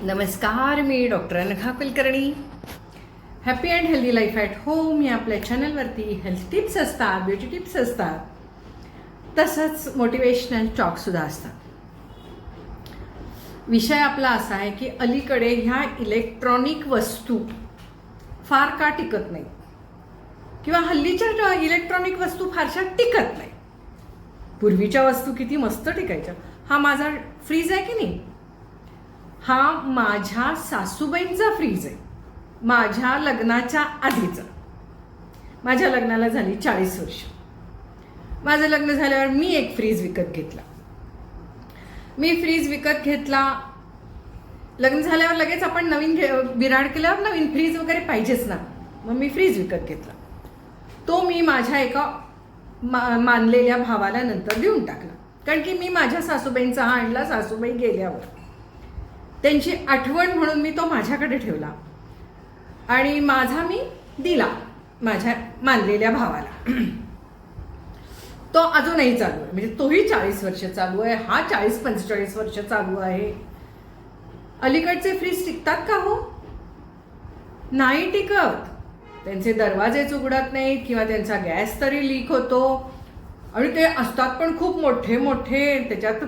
नमस्कार, मी doctor Anagha Kulkarni. Happy and healthy life at home या आपल्या चॅनलवरती हेल्थ टिप्स असतात, ब्युटी टिप्स असतात, तसंच मोटिवेशनल टॉकसुद्धा असतात. विषय आपला असा आहे की अलीकडे ह्या इलेक्ट्रॉनिक वस्तू फार का टिकत नाही किंवा हल्लीच्या इलेक्ट्रॉनिक वस्तू फारशा टिकत नाही. पूर्वीच्या वस्तू किती मस्त टिकायच्या. हा माझा फ्रीज आहे की नाही, हा माझ्या सासूबाईंचा फ्रीज आहे, माझ्या लग्नाच्या आधीचा. माझ्या लग्नाला झाली 40 वर्ष. माझं लग्न झाल्यावर मी एक फ्रीज विकत घेतला. लग्न झाल्यावर लगेच आपण नवीन बिराड केल्यावर नवीन फ्रीज वगैरे पाहिजेच ना, मग मी फ्रीज विकत घेतला. तो मी माझ्या एका मानलेल्या भावाला नंतर देऊन टाकला, कारण की मी माझ्या सासूबाईंचा हा आणला. सासूबाई गेल्यावर त्यांची आठवण म्हणून मी तो माझ्याकडे ठेवला आणि माझा मी दिला माझ्या मानलेल्या भावाला. तो अजूनही चालू आहे, म्हणजे तोही 40 वर्ष चालू आहे, हा 40-45 वर्ष चालू आहे. अलीकडचे फ्रीज टिकतात का हो? नाही टिकत. त्यांचे दरवाजेच उघडत नाहीत किंवा त्यांचा गॅस तरी लीक होतो आणि ते असतात पण खूप मोठे मोठे. त्याच्यात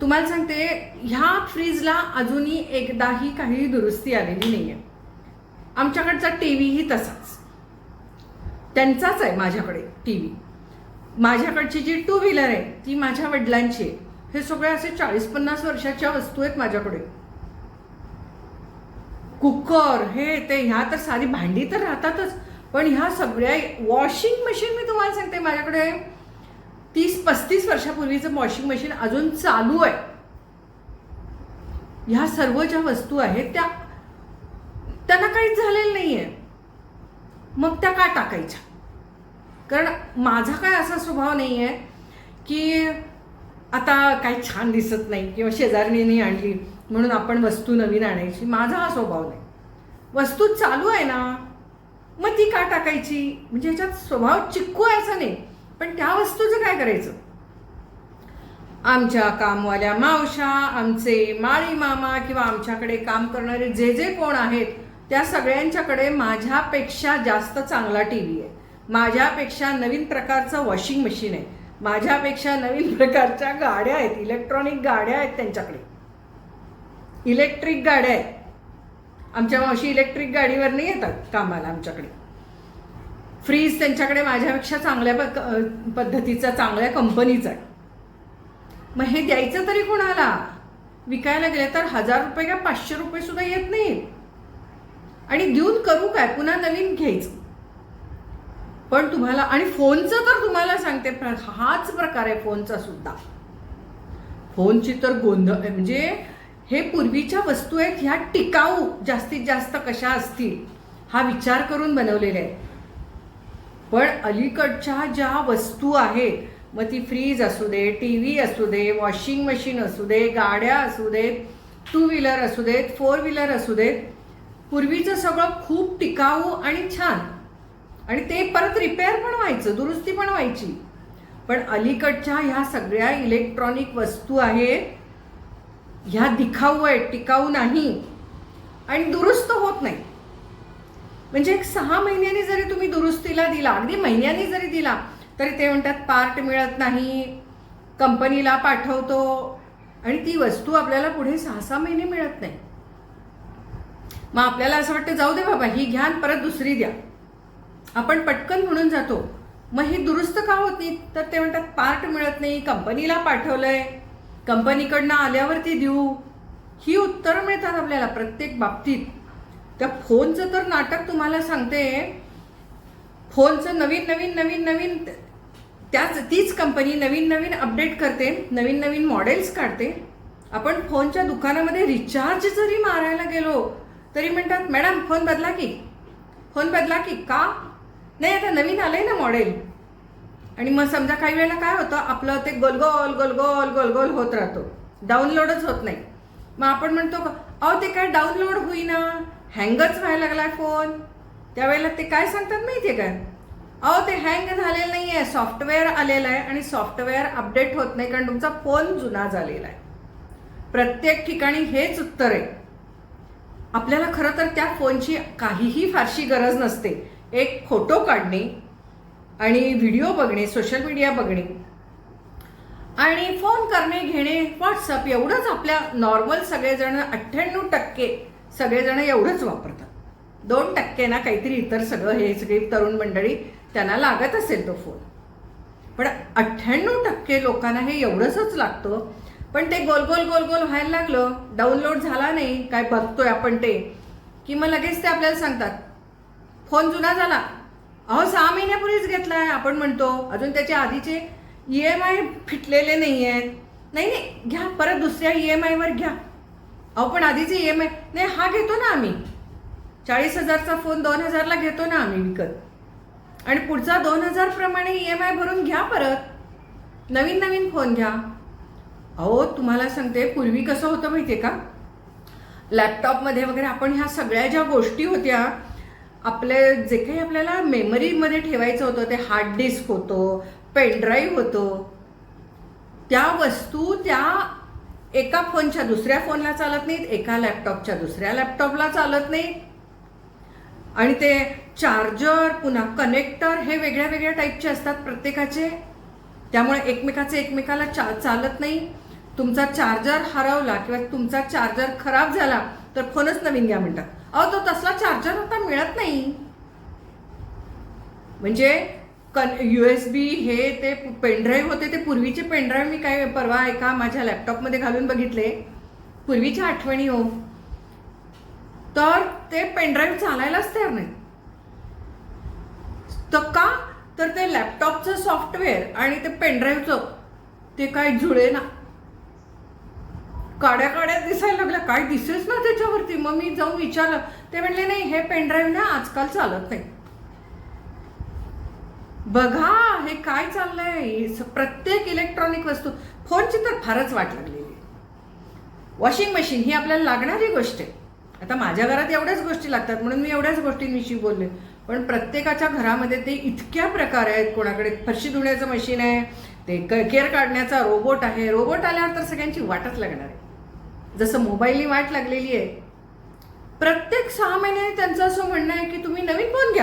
तुम्हाला सांगते, ह्या फ्रीजला अजूनही एकदाही काही दुरुस्ती आलेली नाही आहे. आमच्याकडचा टी व्हीही तसाच, त्यांचाच आहे माझ्याकडे टी व्ही. माझ्याकडची जी 2 व्हीलर आहे ती माझ्या वडिलांची आहे. हे सगळे असे 40-50 वर्षाच्या वस्तू आहेत माझ्याकडे. कुकर, हे ते, ह्या तर सारी भांडी तर राहतातच, पण ह्या सगळ्या, वॉशिंग मशीन मी तुम्हाला सांगते माझ्याकडे 30-35 वर्षापूर्वीचं वॉशिंग मशीन अजून चालू आहे. ह्या सर्व ज्या वस्तू आहेत त्यांना काहीच झालेलं नाहीये, मग त्या का टाकायच्या? कारण माझा काय असा स्वभाव नाही आहे की आता काही छान दिसत नाही किंवा शेजारणीने आणली म्हणून आपण वस्तू नवीन आणायची. माझा हा स्वभाव नाही. वस्तू चालू आहे ना, मग ती का टाकायची? म्हणजे ह्याच्यात स्वभाव चिक्कू आहे असं नाही, पण त्या वस्तूचं काय करायचं? आमच्या कामवाल्या मावशा, आमचे माळी मामा किंवा आमच्याकडे काम करणारे जे कोण आहेत त्या सगळ्यांच्याकडे माझ्यापेक्षा जास्त चांगला टी व्ही आहे, माझ्यापेक्षा नवीन प्रकारचं वॉशिंग मशीन आहे, माझ्यापेक्षा नवीन प्रकारच्या गाड्या आहेत, इलेक्ट्रॉनिक गाड्या आहेत त्यांच्याकडे, इलेक्ट्रिक गाड्या आहेत. आमच्या मावशी इलेक्ट्रिक गाडीवर नाही येतात कामाला आमच्याकडे. फ्रीज त्यांच्याकडे माझ्यापेक्षा चांगल्या पद्धतीचा, चांगल्या कंपनीचा आहे. मग हे द्यायचं तरी कोणाला? विकायला गेले तर 1000 रुपये का 500 रुपये सुद्धा येत नाही. आणि देऊन करू काय? पुन्हा नवीन घ्यायचं. पण तुम्हाला, आणि फोनचं तर तुम्हाला सांगते, हाच प्रकार आहे फोनचा सुद्धा. फोनची तर गोंधळ, म्हणजे हे पूर्वीच्या वस्तू आहेत, ह्या टिकाऊ जास्तीत जास्त कशा असतील हा विचार करून बनवलेले आहेत. पण अलीकडच्या ज्या वस्तू आहेत, मग ती फ्रीज असू दे, टी व्ही असू दे, वॉशिंग मशीन असू दे, गाड्या असू देत, 2 व्हीलर असू देत, 4 व्हीलर असू देत, पूर्वीचं सगळं खूप टिकाऊ आणि छान, आणि ते परत रिपेअर पण व्हायचं, दुरुस्ती पण व्हायची. पण अलीकडच्या ह्या सगळ्या इलेक्ट्रॉनिक वस्तू आहेत, ह्या दिखाऊ आहेत, टिकाऊ नाही आणि दुरुस्त होत नाही. म्हणजे 6 महिन्यांनी जरी तुम्ही दुरुस्तीला दिला, अगदी महिन्यांनी जरी दिला, तरी ते म्हणतात पार्ट मिळत नाही, कंपनीला पाठवतो, आणि ती वस्तू आपल्याला पुढे 6-6 महिने मिळत नाही. मग आपल्याला असं वाटतं जाऊ दे बाबा, ही घ्या परत दुसरी द्या. आपण पटकन म्हणून जातो. मग ही दुरुस्त का होत नाही? तर ते म्हणतात पार्ट मिळत नाही, कंपनीला पाठवलंय, कंपनीकडनं आल्यावरती देऊ. ही उत्तरं मिळतात आपल्याला प्रत्येक बाबतीत. त्या फोनचं तर नाटक तुम्हाला सांगते. फोनचं नवीन तीच कंपनी नवीन अपडेट करते, नवीन मॉडेल्स काढते. आपण फोनच्या दुकानामध्ये रिचार्ज जरी मारायला गेलो तरी म्हणतात मॅडम फोन बदला की का? नाही, आता नवीन आलंय ना मॉडेल. आणि मग समजा काही वेळेला काय होतं, आपलं ते गोल होत राहतो, डाउनलोडच होत नाही. मग आपण म्हणतो अहो ते काय डाउनलोड होईना, हँगच व्हायला लागलाय फोन. त्यावेळेला ते काय सांगतात माहितीये काय? अहो ते हँग झालेलं नाही आहे, सॉफ्टवेअर आलेलं आहे आणि सॉफ्टवेअर अपडेट होत नाही कारण तुमचा फोन जुना झालेला आहे. प्रत्येक ठिकाणी हेच उत्तर आहे. आपल्याला खरं तर त्या फोनची काहीही फारशी गरज नसते. एक फोटो काढणे आणि व्हिडिओ बघणे, सोशल मीडिया बघणे आणि फोन करणे घेणे, व्हॉट्सअप एवढंच आपल्या नॉर्मल सगळेजण 98% सगळेजण एवढंच वापरतात. 2% ना काहीतरी इतर सगळं हे सगळी तरुण मंडळी त्यांना लागत असेल तो फोन. पण 98% लोकांना हे एवढंच लागतं. पण ते गोल गोल गोल गोल व्हायला लागलं, डाउनलोड झाला नाही काय बघतोय आपण ते, की मग लगेच ते आपल्याला सांगतात फोन जुना झाला. अहो 6 महिन्यापूर्वीच घेतलाय आपण म्हणतो, अजून त्याच्या आधीचे EMI फिटलेले नाही आहेत. नाही नाही घ्या परत दुसऱ्या EMI वर घ्या. अहो पण आधीचे EMI नाही, हा घेतो ना आम्ही 40,000चा फोन 2,000ला घेतो ना आम्ही विकत, आणि पुढचा 2,000 प्रमाणे EMI भरून घ्या, परत नवीन फोन घ्या. अहो तुम्हाला सांगते, पूर्वी कसं होतं माहितीये का, लॅपटॉपमध्ये वगैरे आपण ह्या सगळ्या ज्या गोष्टी होत्या, आपले जे काही आपल्याला मेमरीमध्ये ठेवायचं होतं ते हार्ड डिस्क होतं, पेनड्राईव्ह होतो, त्या वस्तू त्या एका फोनच्या दुसऱ्या फोनला चालत नाहीत, एका लॅपटॉपच्या दुसऱ्या लॅपटॉपला चालत नाहीत, आणि ते चार्जर पुन्हा कनेक्टर हे वेगळ्या वेगळ्या टाईपचे असतात प्रत्येकाचे, त्यामुळे एकमेकाला चालत नाही. तुमचा चार्जर हरवला किंवा तुमचा चार्जर खराब झाला तर फोनच नवीन घ्या म्हणतात. अहो तो तसला चार्जर आता मिळत नाही. म्हणजे USB हे ते पेनड्राईव्ह होते, ते पूर्वीचे पेनड्राईव्ह मी काय परवा एका माझ्या लॅपटॉपमध्ये घालून बघितले, पूर्वीच्या आठवणी हो, तर ते पेनड्राईव्ह चालायलाच तयार नाही. तर का, तर ते लॅपटॉपचं सॉफ्टवेअर आणि ते पेनड्राईव्हचं ते काय जुळे ना, काड्या दिसायला लागल्या, काय दिसेच ना त्याच्यावरती. मग मी जाऊन विचारलं, ते म्हणले नाही हे पेनड्राईव्ह ना आजकाल चालत नाही. बघा हे काय चाललंय, प्रत्येक इलेक्ट्रॉनिक वस्तू. फोनची तर फारच वाट लागलेली. वॉशिंग मशीन ही आपल्याला लागणारी गोष्ट आहे. आता माझ्या घरात एवढ्याच गोष्टी लागतात म्हणून मी एवढ्याच गोष्टींविषयी बोलले, पण प्रत्येकाच्या घरामध्ये ते इतक्या प्रकार आहेत. कोणाकडे फरशी धुण्याचं मशीन आहे, ते केर काढण्याचा रोबोट आहे. रोबोट आल्यावर तर सगळ्यांची वाटच लागणार आहे, जसं मोबाईलनी वाट लागलेली आहे. प्रत्येक 6 महिन्याने त्यांचं असं म्हणणं आहे की तुम्ही नवीन फोन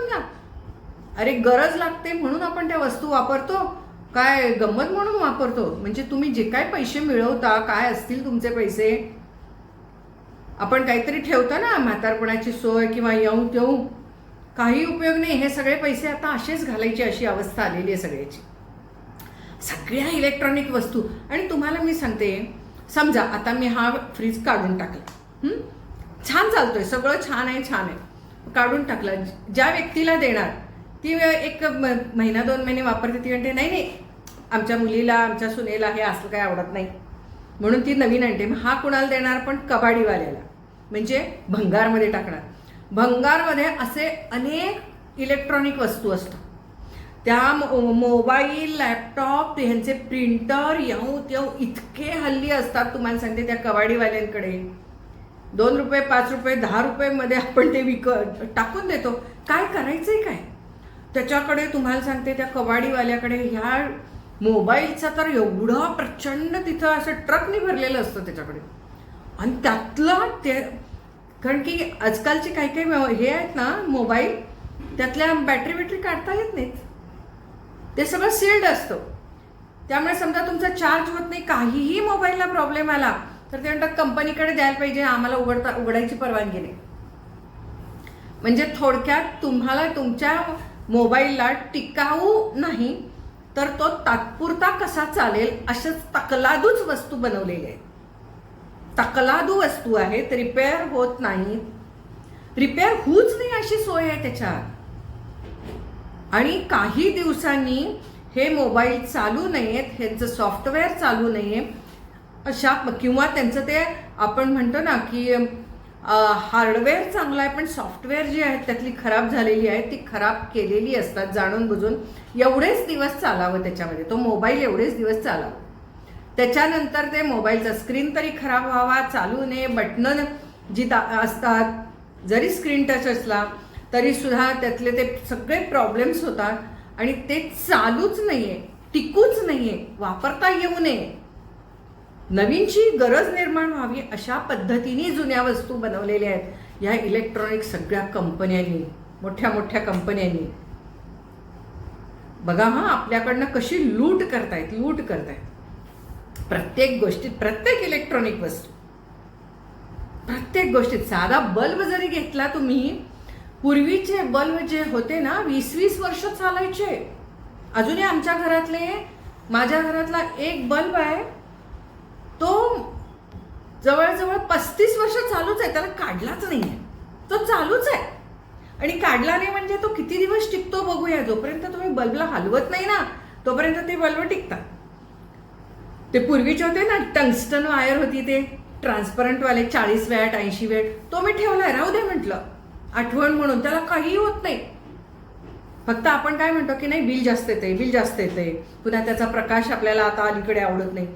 घ्या. अरे गरज लागते म्हणून आपण त्या वस्तू वापरतो काय, गंमत म्हणून वापरतो? म्हणजे तुम्ही जे काय पैसे मिळवता, काय असतील तुमचे पैसे, आपण काहीतरी ठेवतो ना म्हातारपणाची सोय किंवा येऊ तेऊ, काही उपयोग नाही. हे सगळे पैसे आता असेच घालायची अशी अवस्था आलेली आहे सगळ्याची, सगळ्या इलेक्ट्रॉनिक वस्तू. आणि तुम्हाला मी सांगते, समजा आता मी हा फ्रीज काढून टाकला, छान चालतोय, सगळं छान आहे, काढून टाकला. ज्या व्यक्तीला देणार ती 1 महिना 2 महिने वापरते, ती म्हणते नाही आमच्या मुलीला आमच्या सुनेला हे असलं काही आवडत नाही म्हणून ती नवीन आणते. हा कुणाला देणार, पण कबाडीवाल्याला, म्हणजे भंगारमध्ये टाकणार. भंगारमध्ये असे अनेक इलेक्ट्रॉनिक वस्तू असतात. त्या मोबाईल, लॅपटॉप, ह्यांचे प्रिंटर येऊ इतके हल्ली असतात, तुम्हाला सांगते त्या कबाडीवाल्यांकडे. 2 रुपये 5 रुपये 10 रुपये आपण ते टाकून देतो. काय करायचंय काय त्याच्याकडे, तुम्हाला सांगते त्या कबाडीवाल्याकडे ह्या मोबाईलचा तर एवढा प्रचंड तिथं असं ट्रकने भरलेलं असतं त्याच्याकडे. आणि त्यातलं ते, कारण की आजकालचे काही हे आहेत ना मोबाईल, त्यातल्या बॅटरी काढता येत नाहीत, ते सगळं सील्ड असतं. त्यामुळे समजा तुमचा चार्ज होत नाही, काहीही मोबाईलला प्रॉब्लेम आला तर ते म्हणतात कंपनीकडे द्यायला पाहिजे, आम्हाला उघडायची परवानगी नाही. म्हणजे थोडक्यात तुम्हाला तुमच्या मोबाईलला टिकाऊ नाही तर तो तात्पुरता कसा चालेल अशाच तकलादूच वस्तू बनवलेल्या आहेत. तकलादू वस्तू आहेत, रिपेअर होत नाही, रिपेअर होऊच नाही अशी सोय आहे त्याच्यात. आणि काही दिवसांनी हे मोबाईल चालू नाहीयेत, ह्यांचं सॉफ्टवेअर चालू नाहीये अशा, किंवा त्यांचं ते आपण म्हणतो ना की हार्डवेअर चांगलं आहे पण सॉफ्टवेअर जी आहेत त्यातली खराब झालेली आहे, ती खराब केलेली असतात जाणून बुजून. एवढेच दिवस चालावं त्याच्यामध्ये, तो मोबाईल एवढेच दिवस चालावं. त्याच्यानंतर ते मोबाईलचा स्क्रीन तरी खराब व्हावा, चालू नये, बटणं जी असतात, जरी स्क्रीन टच असला तरी सुद्धा त्यातले ते सगळे प्रॉब्लेम्स होतात आणि ते चालूच नाहीये, टिकूच नाहीये, वापरता येऊ नये. नवीनची गरज निर्माण व्हावी अशा पद्धतीने जुन्या वस्तू बनवलेल्या आहेत ह्या इलेक्ट्रॉनिक सगळ्या कंपन्यांनी, मोठ्या मोठ्या कंपन्यांनी. बघा हा, आपल्याकडनं कशी लूट करतायत प्रत्येक गोष्टीत, प्रत्येक इलेक्ट्रॉनिक वस्तू, प्रत्येक गोष्टीत. साधा बल्ब जरी घेतला तुम्ही, पूर्वीचे बल्ब जे होते ना 20-20 वर्ष चालायचे. अजूनही आमच्या घरातले, माझ्या घरातला एक बल्ब आहे तो जवळजवळ 35 वर्ष चालूच आहे, त्याला काढलाच नाही आहे, तो चालूच आहे. आणि काढला नाही म्हणजे तो किती दिवस टिकतो बघूया. जोपर्यंत तुम्ही बल्बला हलवत नाही ना तोपर्यंत ते बल्ब टिकतात. ते पूर्वीचे होते ना, टंगस्टन वायर होती, ते ट्रान्सपरंटवाले 40 वॅट 80 वॅट, तो मी ठेवलाय, राहू दे म्हटलं, आठवण म्हणून. त्याला काही होत नाही. फक्त आपण काय म्हणतो की नाही बिल जास्त येते, पुन्हा त्याचा प्रकाश आपल्याला आता अलीकडे आवडत नाही.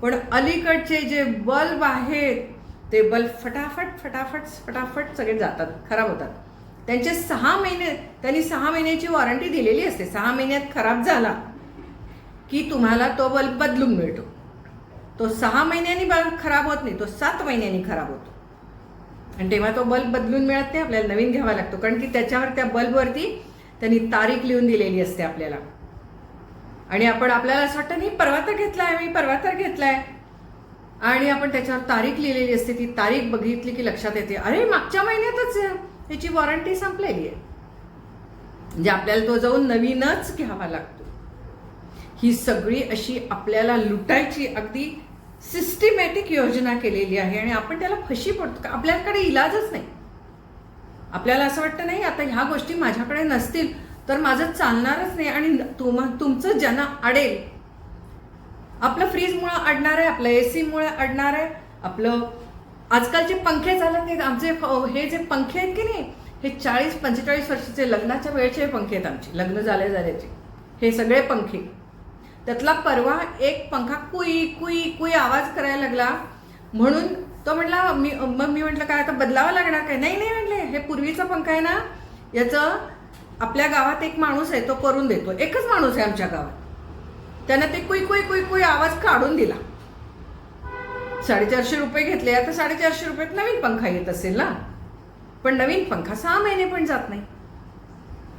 पण अलीकडचे जे बल्ब आहेत ते बल्ब फटाफट सगळे जातात, खराब होतात. त्यांनी 6 महिन्याची वॉरंटी दिलेली असते. 6 महिन्यात खराब झाला की तुम्हाला तो बल्ब बदलून मिळतो. तो 6 महिन्यांनी खराब होत नाही, तो 7 महिन्यांनी खराब होतो. आणि तेव्हा तो बल्ब बदलून मिळत नाही, आपल्याला नवीन घ्यावा लागतो. कारण की त्याच्यावर, त्या बल्बवरती त्यांनी तारीख लिहून दिलेली असते आपल्याला. आणि आपल्याला असं वाटतं नाही परवा तर घेतलाय आणि आपण त्याच्यावर तारीख लिहिलेली असते. ती तारीख बघितली की लक्षात येते, अरे मागच्या महिन्यातच त्याची वॉरंटी संपलेली आहे. म्हणजे आपल्याला तो जाऊन नवीनच घ्यावा लागतो. ही सगळी अशी आपल्याला लुटायची अगदी सिस्टमॅटिक योजना केलेली आहे आणि आपण त्याला फशी पडतो. आपल्याकडे इलाजच नाही. आपल्याला असं वाटतं नाही आता ह्या गोष्टी माझ्याकडे नसतील तर माझं चालणारच नाही. आणि तुमचं ज्यांना अडेल, आपलं फ्रीजमुळं अडणार आहे, आपलं एसीमुळे अडणार आहे, आपलं आजकालचे पंखे झाले ते आमचे, हे जे पंखे आहेत की नाही, हे 40-45 वर्षाचे लग्नाच्या वेळचे पंखे आहेत आमचे, लग्न झाल्याचे हे सगळे पंखे. त्यातला परवा एक पंखा कुई कुई कुई आवाज करायला लागला, म्हणून तो म्हटला, मी म्हटलं काय आता बदलावं लागणार काय? नाही म्हटले, हे पूर्वीचा पंखा आहे ना, याचं आपल्या गावात एक माणूस आहे, तो करून देतो. एकच माणूस आहे आमच्या गावात, त्यानं ते कुई कुई कुई कुई आवाज काढून दिला. 450 रुपये घेतले. आता 450 रुपयात नवीन पंखा येत असेल ना, पण नवीन पंखा 6 महिने पण जात नाही.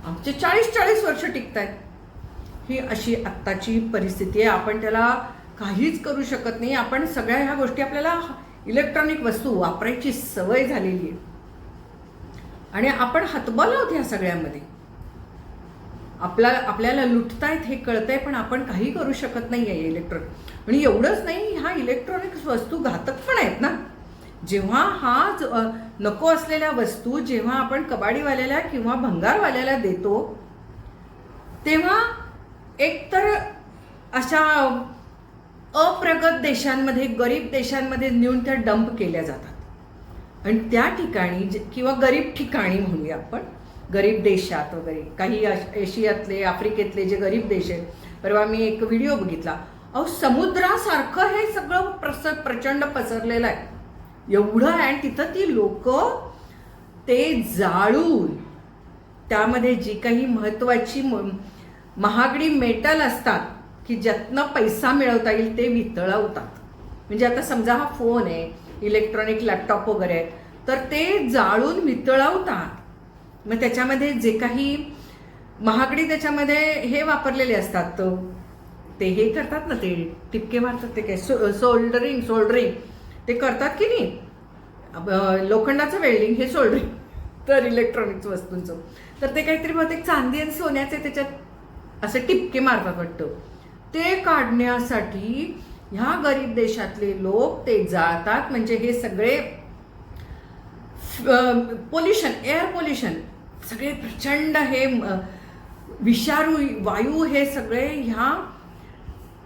आमचे 40-40 वर्ष टिकतायत. ही अशी आत्ताची परिस्थिती आहे. आपण त्याला काहीच करू शकत नाही. आपण सगळ्या ह्या गोष्टी, आपल्याला इलेक्ट्रॉनिक वस्तू वापरायची सवय झालेली आहे आणि आपण हतबल आहोत ह्या सगळ्यामध्ये. आपल्याला लुटतायत हे कळतंय, पण आपण काही करू शकत नाही आहे इलेक्ट्रॉनिक. आणि एवढंच नाही, ह्या इलेक्ट्रॉनिक्स वस्तू घातक पण आहेत ना. जेव्हा नको असलेल्या वस्तू जेव्हा आपण कबाडीवाल्याला किंवा भंगारवाल्याला देतो, तेव्हा एकतर अशा अप्रगत देशांमध्ये, गरीब देशांमध्ये नेऊन त्या डंप केल्या जातात. आणि त्या ठिकाणी किंवा गरीब ठिकाणी म्हणूया आपण, गरीब देशात वगैरे, काही एशियातले, आफ्रिकेतले जे गरीब देश आहेत. परवा मी एक व्हिडिओ बघितला, समुद्रासारखं हे सगळं प्रचंड पसरलेलं आहे, एवढं आहे. आणि तिथं ती लोक ते जाळून त्यामध्ये जी काही महत्वाची महागडी मेटल असतात की ज्यातनं पैसा मिळवता येईल ते वितळवतात. म्हणजे आता समजा हा फोन आहे, इलेक्ट्रॉनिक लॅपटॉप वगैरे आहे, तर ते जाळून वितळवतात. मग त्याच्यामध्ये जे काही महागडी त्याच्यामध्ये हे वापरलेले असतात, ते हे करतात ना, ते टिपके मारतात, ते काय सोल्डरिंग ते करतात की नाही, लोखंडाचं वेल्डिंग, हे सोल्डरिंग. तर इलेक्ट्रॉनिक्स वस्तूंचं तर ते काहीतरी बहुतेक चांदी आणि सोन्याचे त्याच्यात असे टिपके मारतात वाटतं. ते काढण्यासाठी ह्या गरीब देशातले लोक ते जाळतात. म्हणजे हे सगळे पोल्युशन, एअर पोल्युशन, सगळे प्रचंड हे विषारू वायू हे सगळे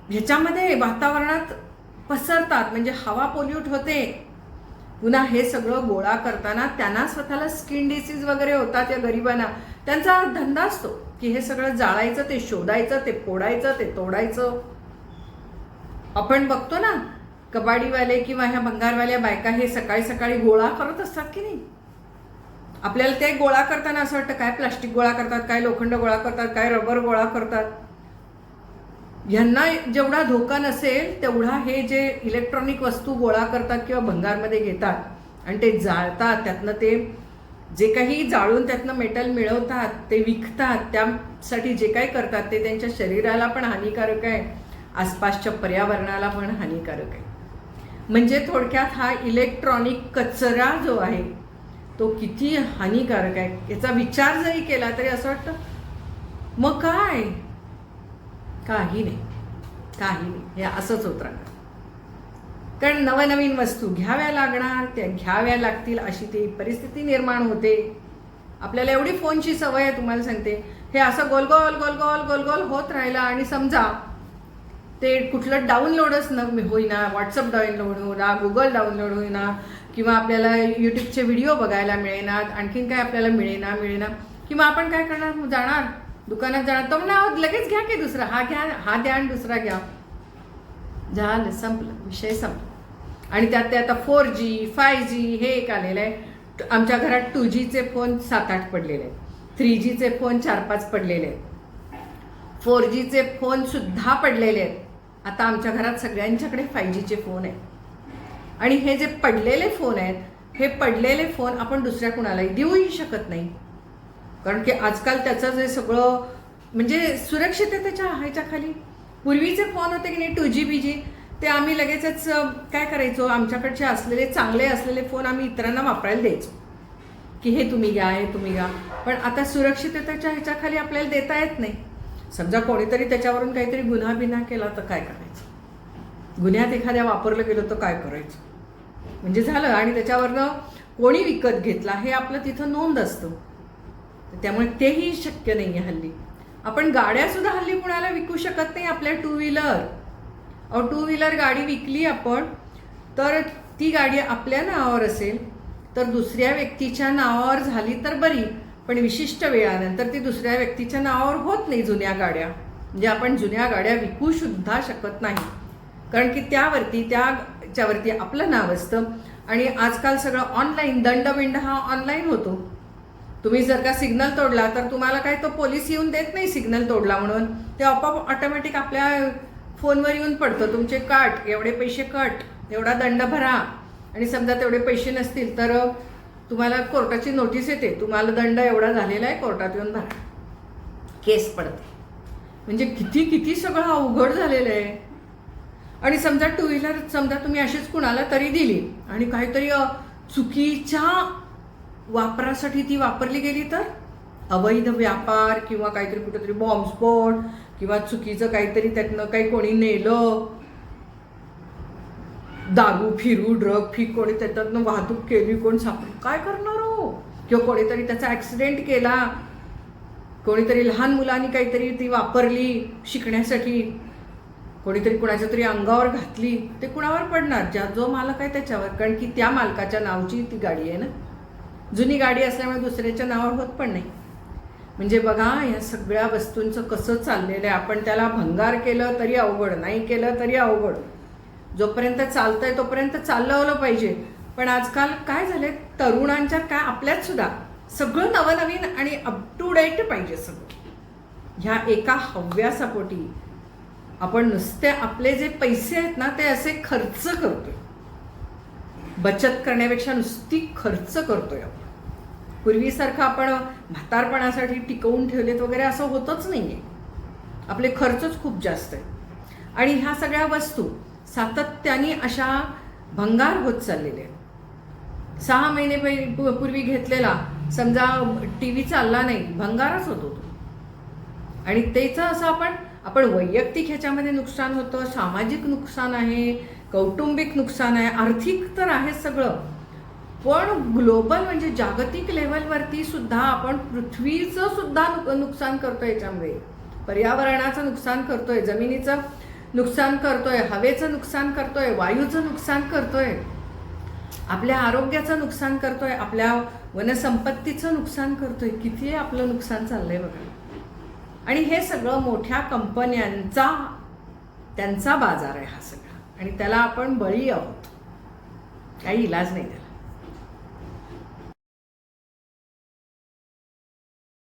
ह्याच्यामध्ये वातावरणात पसरतात. म्हणजे हवा पोल्यूट होते. पुन्हा हे सगळं गोळा करताना त्यांना स्वतःला स्किन डिसीज वगैरे होतात. या गरिबांना त्यांचा धंदा असतो की हे सगळं जाळायचं, ते शोधायचं, ते फोडायचं, ते तोडायचं. आपण बघतो ना, कबाडीवाले किंवा ह्या भंगारवाल्या बायका हे सकाळी सकाळी गोळा करत असतात की नाही. आपल्याला ते गोळा करताना असं वाटतं काय प्लास्टिक गोळा करतात, काय लोखंड गोळा करतात, काय रबर गोळा करतात. ह्यांना जेवढा धोका नसेल तेवढा हे जे इलेक्ट्रॉनिक वस्तू गोळा करतात किंवा भंगारमध्ये घेतात आणि ते जाळतात, त्यातनं ते जे काही जाळून त्यातनं मेटल मिळवतात ते विकतात, त्यासाठी जे काही करतात ते त्यांच्या शरीराला पण हानिकारक आहे, आसपासच्या पर्यावरणाला पण हानिकारक आहे. म्हणजे थोडक्यात हा इलेक्ट्रॉनिक कचरा जो आहे तो किती हानिकारक आहे याचा विचार जरी केला तरी असं वाटतं मग काय, काही नाही, काही नाही, हे असंच होत राहणार. कारण नवनवीन वस्तू घ्याव्या लागणार, त्या घ्याव्या लागतील अशी ती परिस्थिती निर्माण होते. आपल्याला एवढी फोनची सवय आहे, तुम्हाला सांगते, हे असं गोल गोल गोल गोल गोल गोल होत राहिलं आणि समजा ते कुठलं डाउनलोडच होईना, व्हॉट्सअप डाउनलोड होईना, गुगल डाउनलोड होईना, किंवा आपल्याला यूट्यूबचे व्हिडिओ बघायला मिळेनात, आणखीन काय आपल्याला मिळेना, किंवा आपण काय करणार, जाणार दुकानात जाणार, तो म्हणा लगेच घ्या की दुसरा, हा घ्या, हा द्या आणि दुसरा घ्या, झालं, संपलं, विषय संपला. आणि त्यात ते आता 4G 5G हे एक आलेलं आहे. आमच्या घरात 2Gचे फोन 7-8 पडलेले आहेत, 3Gचे फोन 4-5 पडलेले आहेत, 4Gचे फोन सुद्धा पडलेले आहेत. आता आमच्या घरात सगळ्यांच्याकडे 5Gचे फोन आहेत. आणि हे जे पडलेले फोन आहेत, हे पडलेले फोन आपण दुसऱ्या कुणालाही देऊही शकत नाही, कारण की आजकाल त्याचं जे सगळं म्हणजे सुरक्षिततेच्या ह्याच्या खाली. पूर्वीचे फोन होते की नाही 2G BG, ते आम्ही लगेचच काय करायचो, आमच्याकडचे असलेले चांगले असलेले फोन आम्ही इतरांना वापरायला द्यायचो की हे तुम्ही घ्या, हे तुम्ही घ्या. पण आता सुरक्षिततेच्या ह्याच्याखाली आपल्याला देता येत नाही. समजा कोणीतरी त्याच्यावरून काहीतरी गुन्हा बिन्हा केला तर काय करायचं, गुन्ह्यात एखाद्या वापरलं गेलं तर काय करायचं, म्हणजे झालं. आणि त्याच्यावरनं कोणी विकत घेतला हे आपलं तिथं नोंद असतं, त्यामुळे तेही शक्य नाही आहे हल्ली. आपण गाड्यासुद्धा हल्ली कुणाला विकू शकत नाही, आपल्या 2 व्हीलर. 2 व्हीलर गाडी विकली आपण तर ती गाडी आपल्या नावावर असेल तर दुसऱ्या व्यक्तीच्या नावावर झाली तर बरी, पण विशिष्ट वेळानंतर ती दुसऱ्या व्यक्तीच्या नावावर होत नाही. जुन्या गाड्या म्हणजे आपण जुन्या गाड्या विकू सुद्धा शकत नाही, कारण की त्याच्यावरती आपलं नाव असतं. आणि आजकाल सगळं ऑनलाईन, दंडबिंड हा ऑनलाईन होतो. तुम्ही जर का सिग्नल तोडला तर तुम्हाला काय तो पोलीस येऊन देत नाही सिग्नल तोडला म्हणून, ते आपोआप ऑटोमॅटिक आपल्या फोनवर येऊन पडतं, तुमचे कट, एवढे पैसे कट, एवढा दंड भरा. आणि समजा तेवढे पैसे नसतील तर तुम्हाला कोर्टाची नोटीस येते, तुम्हाला दंड एवढा झालेला आहे, कोर्टात येऊन भरा, केस पडते. म्हणजे किती किती सगळं अवघड झालेलं आहे. आणि समजा 2 व्हीलर समजा तुम्ही अशीच कुणाला तरी दिली आणि काहीतरी चुकीच्या वापरासाठी ती वापरली गेली तर अवैध व्यापार किंवा काहीतरी कुठेतरी बॉम्बस्फोट किंवा चुकीचं काहीतरी त्यातनं काही कोणी नेलं, दारू फिरू ड्रग फीक कोणी त्याच्यातनं वाहतूक केली, कोण सापडली, काय करणार हो. किंवा कोणीतरी त्याचा ॲक्सिडेंट केला, कोणीतरी लहान मुलांनी काहीतरी ती वापरली शिकण्यासाठी, कोणीतरी कुणाच्या तरी अंगावर घातली, ते कुणावर पडणार, जो मालक आहे त्याच्यावर, कारण की त्या मालकाच्या नावची ती गाडी आहे ना. जुनी गाडी असल्यामुळे दुसऱ्याच्या नावावर होत पण नाही. म्हणजे बघा या सगळ्या वस्तूंचं कसं चाललेलं आहे. आपण त्याला भंगार केलं तरी अवघड, नाही केलं तरी अवघड. जोपर्यंत चालतंय तोपर्यंत चालवलं पाहिजे. पण आजकाल काय झाले, तरुणांच्या काय आपल्यात सुद्धा सगळं नवनवीन आणि अप टू डेट पाहिजे सगळं. ह्या एका हव्यासापोटी आपण नुसते आपले जे पैसे आहेत ना ते असे खर्च करतोय, बचत करण्यापेक्षा नुसती खर्च करतोय आपण. पूर्वीसारखं आपण म्हातारपणासाठी टिकवून ठेवलेत वगैरे असं होतच नाही आहे. आपले खर्चच खूप जास्त आहे. आणि ह्या सगळ्या वस्तू सातत्याने अशा भंगार होत चाललेल्या आहेत. 6 महिने पूर्वी घेतलेला समजा TV चालला नाही, भंगारच होतो तो. आणि त्याचं असं आपण वैयक्तिक ह्याच्यामध्ये नुकसान होतं, सामाजिक नुकसान आहे, कौटुंबिक नुकसान आहे, आर्थिक तर आहे सगळं. पण ग्लोबल म्हणजे जागतिक लेवलवरती सुद्धा आपण पृथ्वीचं सुद्धा नुकसान करतोय, याच्यामध्ये पर्यावरणाचं नुकसान करतोय, जमिनीचं नुकसान करतोय, हवेचं नुकसान करतोय, वायूचं नुकसान करतोय, आपल्या आरोग्याचं नुकसान करतोय, आपल्या वनसंपत्तीचं नुकसान करतोय. किती आपलं नुकसान चाललंय बघा. आणि हे सगळं मोठ्या कंपन्यांचा त्यांचा बाजार आहे हा सगळा, आणि त्याला आपण बळी आहोत, काही इलाज नाही त्याला.